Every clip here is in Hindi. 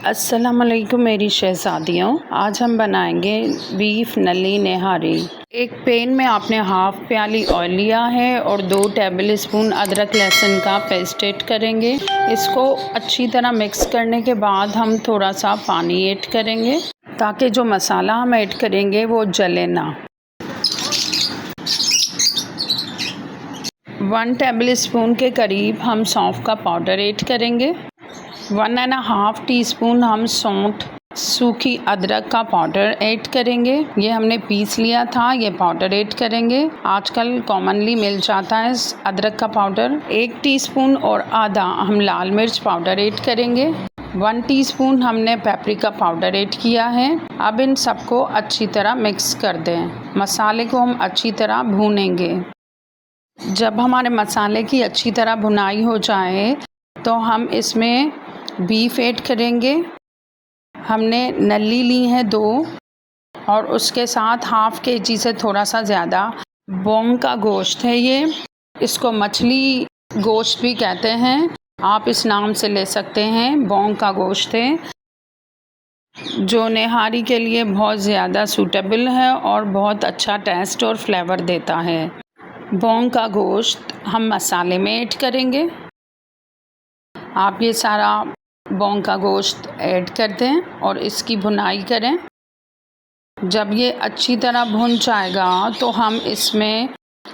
अस्सलाम वालेकुम मेरी शहज़ादियों। आज हम बनाएंगे बीफ नली निहारी। एक पैन में आपने हाफ़ प्याली ऑयल लिया है और 2 टेबल स्पून अदरक लहसुन का पेस्ट ऐड करेंगे। इसको अच्छी तरह मिक्स करने के बाद हम थोड़ा सा पानी ऐड करेंगे ताकि जो मसाला हम ऐड करेंगे वो जले ना। 1 टेबल स्पून के करीब हम सौंफ का पाउडर ऐड करेंगे। 1.5 टीस्पून हम सौंठ सूखी अदरक का पाउडर ऐड करेंगे। ये हमने पीस लिया था, ये पाउडर ऐड करेंगे। आजकल कॉमनली मिल जाता है अदरक का पाउडर। 1 टीस्पून और आधा हम लाल मिर्च पाउडर ऐड करेंगे। 1 टीस्पून हमने पेपरिका पाउडर ऐड किया है। अब इन सबको अच्छी तरह मिक्स कर दें। मसाले को हम अच्छी तरह भूनेंगे। जब हमारे मसाले की अच्छी तरह भुनाई हो जाए तो हम इसमें बीफ ऐड करेंगे। हमने नली ली है 2 और उसके साथ हाफ़ केजी से थोड़ा सा ज़्यादा बोंग का गोश्त है। ये इसको मछली गोश्त भी कहते हैं, आप इस नाम से ले सकते हैं। बोंग का गोश्त है जो निहारी के लिए बहुत ज़्यादा सूटेबल है और बहुत अच्छा टेस्ट और फ्लेवर देता है। बोंग का गोश्त हम मसाले में ऐड करेंगे। आप ये सारा बोंग का गोश्त ऐड कर दें और इसकी भुनाई करें। जब ये अच्छी तरह भुन जाएगा तो हम इसमें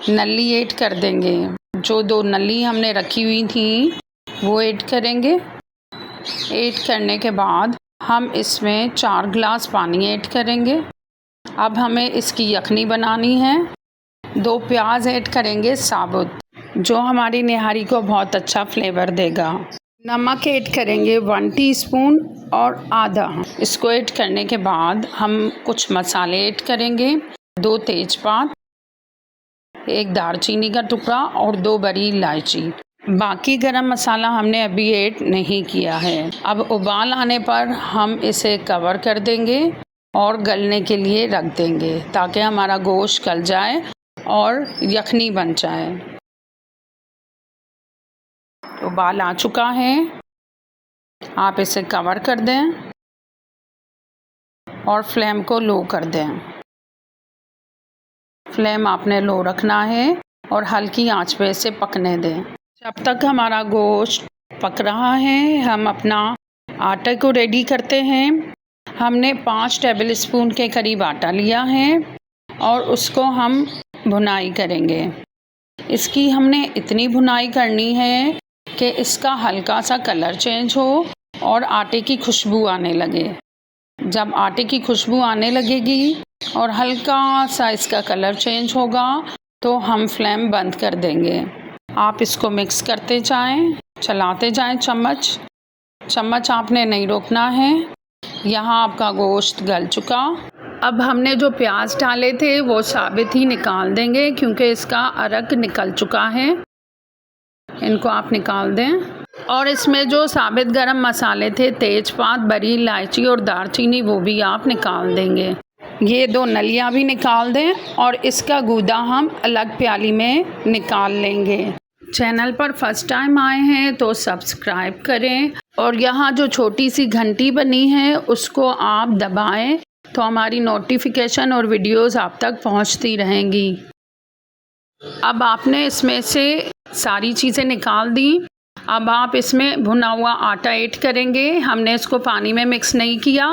नली ऐड कर देंगे। जो 2 नली हमने रखी हुई थी वो ऐड करेंगे। ऐड करने के बाद हम इसमें 4 गिलास पानी ऐड करेंगे। अब हमें इसकी यखनी बनानी है। 2 प्याज ऐड करेंगे साबुत, जो हमारी निहारी को बहुत अच्छा फ्लेवर देगा। नमक ऐड करेंगे 1 टीस्पून और आधा। इसको ऐड करने के बाद हम कुछ मसाले ऐड करेंगे। 2 तेज़पात, 1 दालचीनी का टुकड़ा और 2 बड़ी इलायची। बाकी गरम मसाला हमने अभी ऐड नहीं किया है। अब उबाल आने पर हम इसे कवर कर देंगे और गलने के लिए रख देंगे ताकि हमारा गोश्त गल जाए और यखनी बन जाए। उबाल आ चुका है, आप इसे कवर कर दें और फ्लेम को लो कर दें। फ्लेम आपने लो रखना है और हल्की आंच पे इसे पकने दें। जब तक हमारा गोश्त पक रहा है हम अपना आटे को रेडी करते हैं। हमने 5 टेबल स्पून के करीब आटा लिया है और उसको हम भुनाई करेंगे। इसकी हमने इतनी भुनाई करनी है कि इसका हल्का सा कलर चेंज हो और आटे की खुशबू आने लगे। जब आटे की खुशबू आने लगेगी और हल्का सा इसका कलर चेंज होगा तो हम फ्लेम बंद कर देंगे। आप इसको मिक्स करते जाएं, चलाते जाएं चम्मच आपने नहीं रोकना है। यहाँ आपका गोश्त गल चुका। अब हमने जो प्याज डाले थे वो साबित ही निकाल देंगे क्योंकि इसका अरक निकल चुका है। इनको आप निकाल दें और इसमें जो साबित गरम मसाले थे, तेज़पात, बड़ी इलायची और दालचीनी, वो भी आप निकाल देंगे। ये 2 नलियाँ भी निकाल दें और इसका गूदा हम अलग प्याली में निकाल लेंगे। चैनल पर फर्स्ट टाइम आए हैं तो सब्सक्राइब करें और यहाँ जो छोटी सी घंटी बनी है उसको आप दबाएं तो हमारी नोटिफिकेशन और वीडियोस आप तक पहुँचती रहेंगी। अब आपने इसमें से सारी चीज़ें निकाल दी। अब आप इसमें भुना हुआ आटा ऐड करेंगे। हमने इसको पानी में मिक्स नहीं किया,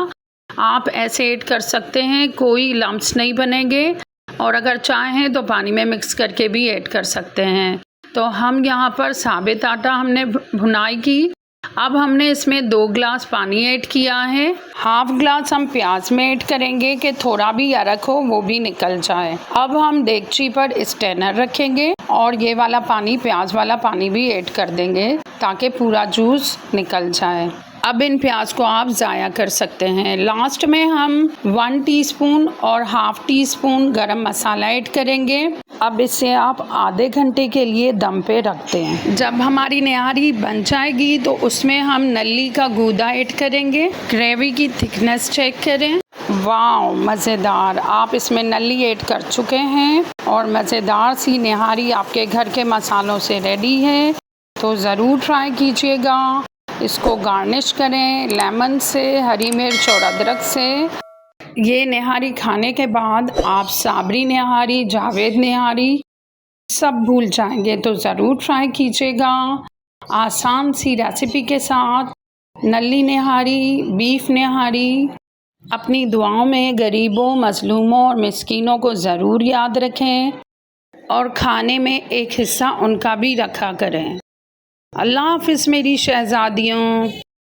आप ऐसे ऐड कर सकते हैं, कोई लम्प्स नहीं बनेंगे। और अगर चाहें तो पानी में मिक्स करके भी ऐड कर सकते हैं। तो हम यहाँ पर साबित आटा हमने भुनाई की। अब हमने इसमें 2 गिलास पानी ऐड किया है। हाफ गिलास हम प्याज में ऐड करेंगे कि थोड़ा भी अरक हो वो भी निकल जाए। अब हम देगची पर स्ट्रेनर रखेंगे और ये वाला पानी, प्याज वाला पानी भी ऐड कर देंगे ताकि पूरा जूस निकल जाए। अब इन प्याज को आप ज़ाया कर सकते हैं। लास्ट में हम 1 टीस्पून और हाफ़ टीस्पून गरम मसाला ऐड करेंगे। अब इसे आप आधे घंटे के लिए दम पे रख दें। जब हमारी निहारी बन जाएगी तो उसमें हम नली का गूदा ऐड करेंगे। ग्रेवी की थिकनेस चेक करें। वाह, मज़ेदार! आप इसमें नली ऐड कर चुके हैं और मज़ेदार सी निहारी आपके घर के मसालों से रेडी है। तो ज़रूर ट्राई कीजिएगा। इसको गार्निश करें लेमन से, हरी मिर्च और अदरक से। ये निहारी खाने के बाद आप साबरी निहारी, जावेद निहारी सब भूल जाएंगे, तो ज़रूर ट्राई कीजिएगा। आसान सी रेसिपी के साथ नल्ली निहारी, बीफ निहारी। अपनी दुआओं में गरीबों, मज़लूमों और मिस्कीनों को ज़रूर याद रखें और खाने में एक हिस्सा उनका भी रखा करें। अल्लाह हाफ़िज़ मेरी शहज़ादियों।